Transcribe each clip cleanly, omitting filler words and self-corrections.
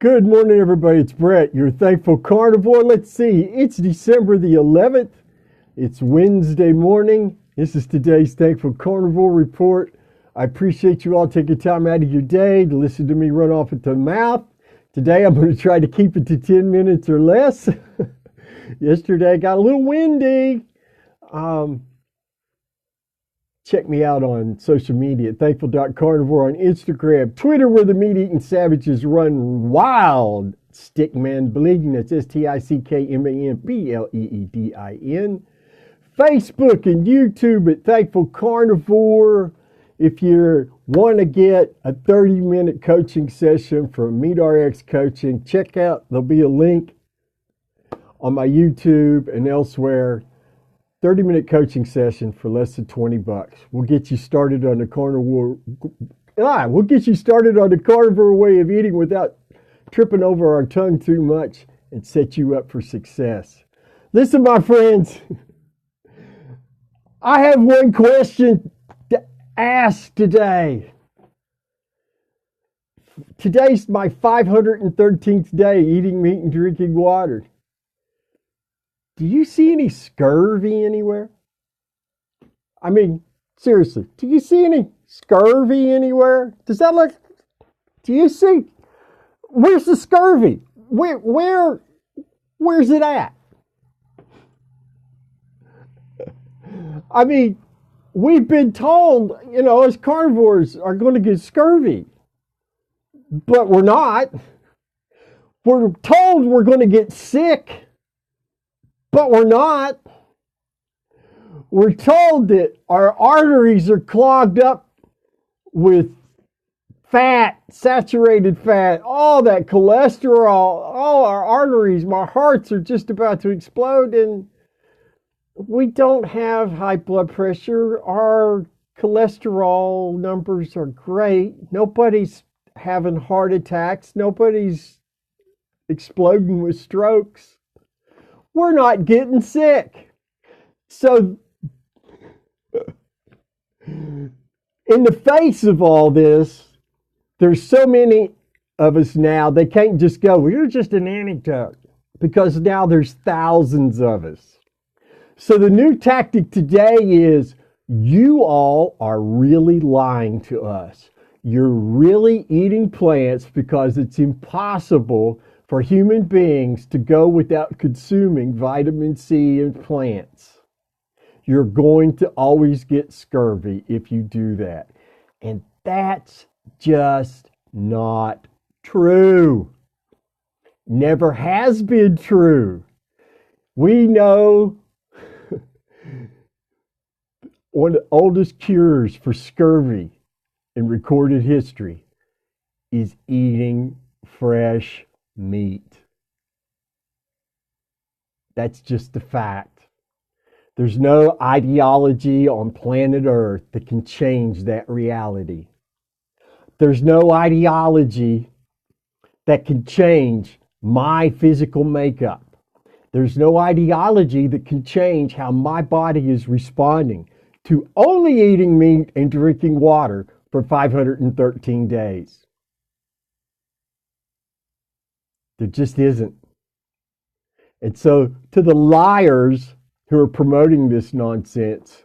Good morning, everybody. It's Brett, your Thankful Carnivore. Let's see. It's December the 11th. It's Wednesday morning. This is today's Thankful Carnivore report. I appreciate you all taking time out of your day to listen to me run off at the mouth. Today, I'm going to try to keep it to 10 minutes or less. Yesterday, got a little windy. Check me out on social media, thankful.carnivore on Instagram, Twitter, where the meat-eating savages run wild. Stickman Bleeding, that's STICKMANBLEEDIN. Facebook and YouTube at Thankful Carnivore. If you want to get a 30-minute coaching session from MeatRx Coaching, check out, there'll be a link on my YouTube and elsewhere. 30-minute coaching session for less than $20. We'll get you started on the carnivore. We'll get you started on the carnivore way of eating without tripping over our tongue too much and set you up for success. Listen, my friends, I have one question to ask today. Today's my 513th day eating meat and drinking water. Do you see any scurvy anywhere? I mean, seriously, do you see any scurvy anywhere? Does that look, do you see, where's the scurvy? Where's it at? I mean, we've been told, as carnivores are going to get scurvy, but we're not. We're told we're going to get sick, but we're not. We're told that our arteries are clogged up with fat, saturated fat, all that cholesterol, all our arteries, my hearts are just about to explode, and we don't have high blood pressure. Our cholesterol numbers are great. Nobody's having heart attacks. Nobody's exploding with strokes. We're not getting sick. So, in the face of all this, there's so many of us now, they can't just go, well, you're just an anecdote, because now there's thousands of us. So the new tactic today is, you all are really lying to us. You're really eating plants because it's impossible for human beings to go without consuming vitamin C and plants. You're going to always get scurvy if you do that. And that's just not true. Never has been true. We know one of the oldest cures for scurvy in recorded history is eating fresh meat. That's just a fact. There's no ideology on planet Earth that can change that reality. There's no ideology that can change my physical makeup. There's no ideology that can change how my body is responding to only eating meat and drinking water for 513 days. There just isn't. And so, to the liars who are promoting this nonsense,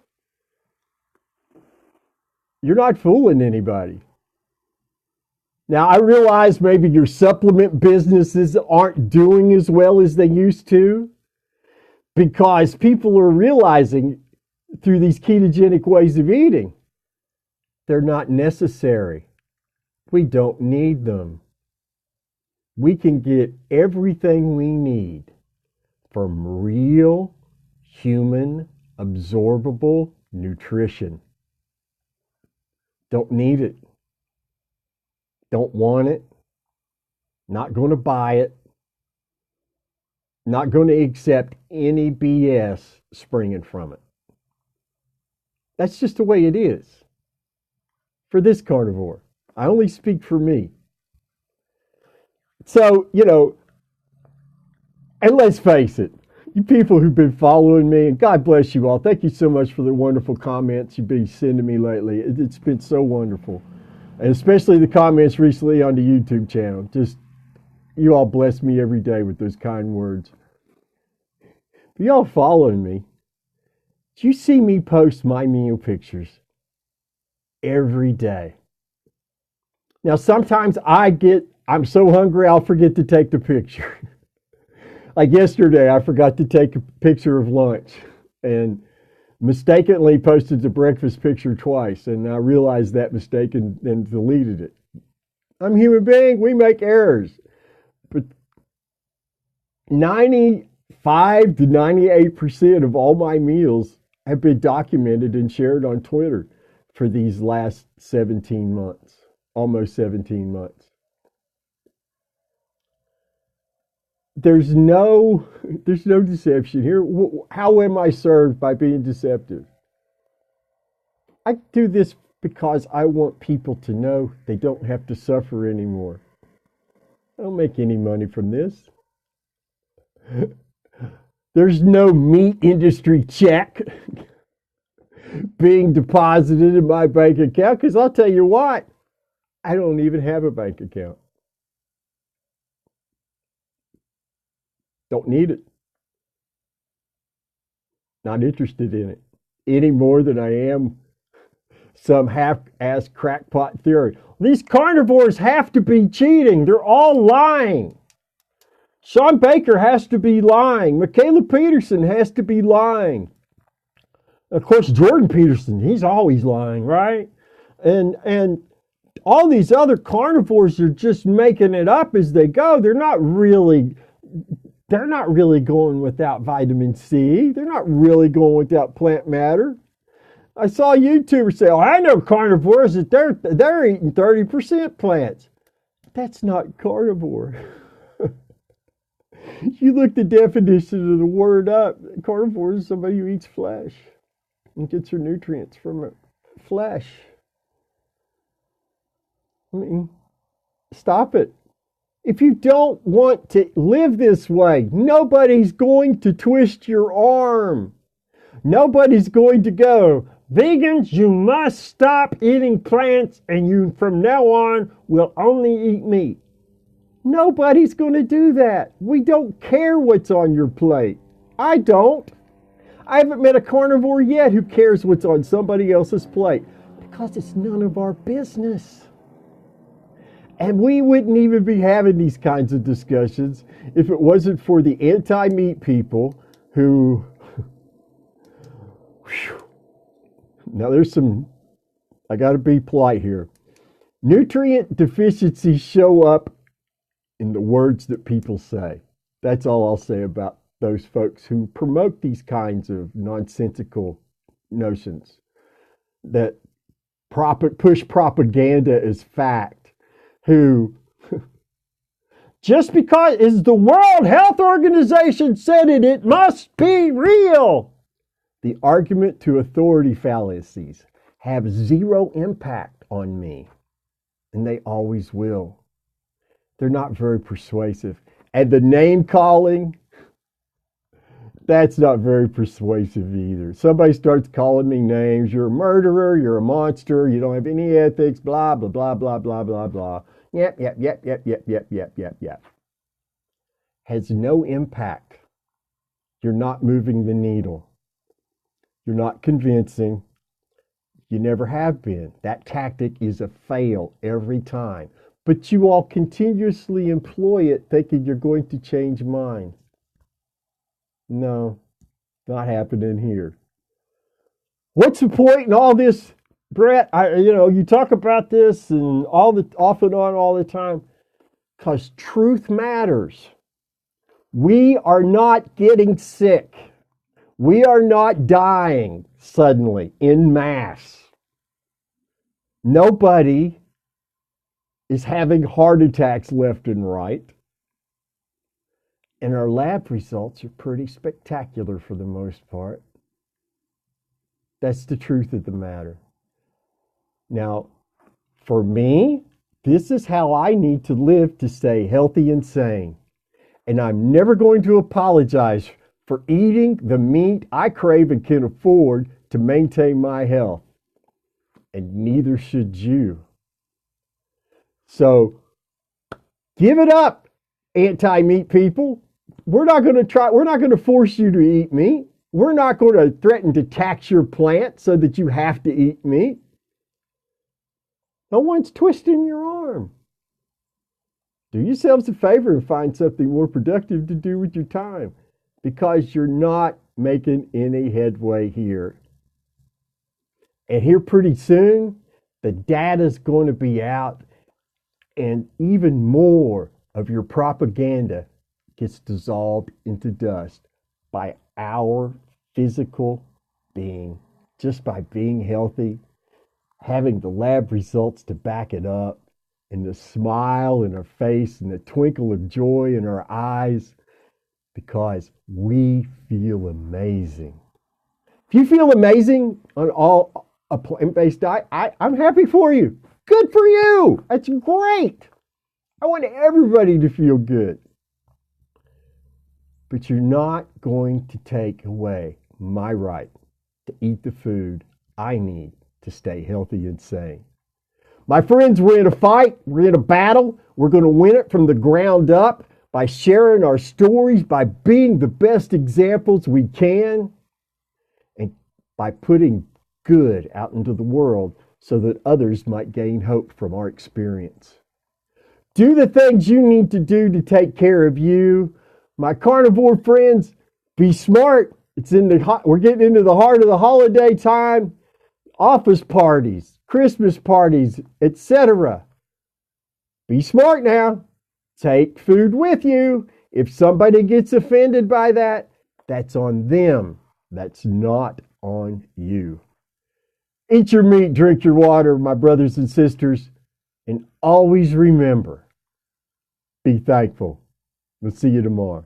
you're not fooling anybody. Now, I realize maybe your supplement businesses aren't doing as well as they used to, because people are realizing through these ketogenic ways of eating, they're not necessary. We don't need them. We can get everything we need from real human absorbable nutrition. Don't need it. Don't want it. Not going to buy it. Not going to accept any BS springing from it. That's just the way it is. For this carnivore. I only speak for me. So, and let's face it, you people who've been following me, and God bless you all. Thank you so much for the wonderful comments you've been sending me lately. It's been so wonderful. And especially the comments recently on the YouTube channel. Just You all bless me every day with those kind words. But y'all following me. Do you see me post my meal pictures every day? Now, sometimes I'm so hungry, I'll forget to take the picture. Like yesterday, I forgot to take a picture of lunch and mistakenly posted the breakfast picture twice. And I realized that mistake and deleted it. I'm a human being. We make errors. But 95 to 98% of all my meals have been documented and shared on Twitter for these last 17 months, almost 17 months. There's no deception here. How am I served by being deceptive? I do this because I want people to know they don't have to suffer anymore. I don't make any money from this. There's no meat industry check being deposited in my bank account, because I'll tell you what, I don't even have a bank account. Don't need it. Not interested in it any more than I am some half-assed crackpot theory. These carnivores have to be cheating. They're all lying. Sean Baker has to be lying. Michaela Peterson has to be lying. Of course, Jordan Peterson, he's always lying, right? And all these other carnivores are just making it up as they go. They're not really going without vitamin C. They're not really going without plant matter. I saw a YouTuber say, "Oh, I know carnivores that they're eating 30% plants." That's not carnivore. You look the definition of the word up. Carnivore is somebody who eats flesh and gets her nutrients from flesh. I mean, stop it. If you don't want to live this way, nobody's going to twist your arm. Nobody's going to go, "Vegans, you must stop eating plants and you from now on will only eat meat." Nobody's going to do that. We don't care what's on your plate. I don't. I haven't met a carnivore yet who cares what's on somebody else's plate, because it's none of our business. And we wouldn't even be having these kinds of discussions if it wasn't for the anti-meat people who... Now I got to be polite here. Nutrient deficiencies show up in the words that people say. That's all I'll say about those folks who promote these kinds of nonsensical notions that push propaganda as fact, who just because is the World Health Organization said it, it must be real. The argument to authority fallacies have zero impact on me, and they always will. They're not very persuasive. And the name calling, that's not very persuasive either. Somebody starts calling me names. You're a murderer. You're a monster. You don't have any ethics. Blah, blah, blah, blah, blah, blah, blah. Yep. Has no impact. You're not moving the needle. You're not convincing. You never have been. That tactic is a fail every time. But you all continuously employ it thinking you're going to change minds. No, not happening here. What's the point in all this, Brett? You talk about this and off and on all the time, because truth matters. We are not getting sick. We are not dying suddenly in mass. Nobody is having heart attacks left and right. And our lab results are pretty spectacular for the most part. That's the truth of the matter. Now, for me, this is how I need to live to stay healthy and sane. And I'm never going to apologize for eating the meat I crave and can afford to maintain my health. And neither should you. So, give it up. anti-meat people. We're not going to force you to eat meat. We're not going to threaten to tax your plant so that you have to eat meat. No one's twisting your arm. Do yourselves a favor and find something more productive to do with your time, because you're not making any headway here. And here pretty soon, the data's going to be out, and even more of your propaganda gets dissolved into dust by our physical being, just by being healthy, having the lab results to back it up, and the smile in our face and the twinkle of joy in our eyes, because we feel amazing. If you feel amazing on a plant-based diet, I'm happy for you. Good for you. That's great. I want everybody to feel good. But you're not going to take away my right to eat the food I need to stay healthy and sane. My friends, we're in a fight. We're in a battle. We're going to win it from the ground up by sharing our stories, by being the best examples we can, and by putting good out into the world so that others might gain hope from our experience. Do the things you need to do to take care of you. My carnivore friends, be smart. We're getting into the heart of the holiday time. Office parties, Christmas parties, etc. Be smart now. Take food with you. If somebody gets offended by that, that's on them. That's not on you. Eat your meat, drink your water, my brothers and sisters, and always remember, be thankful. We'll see you tomorrow.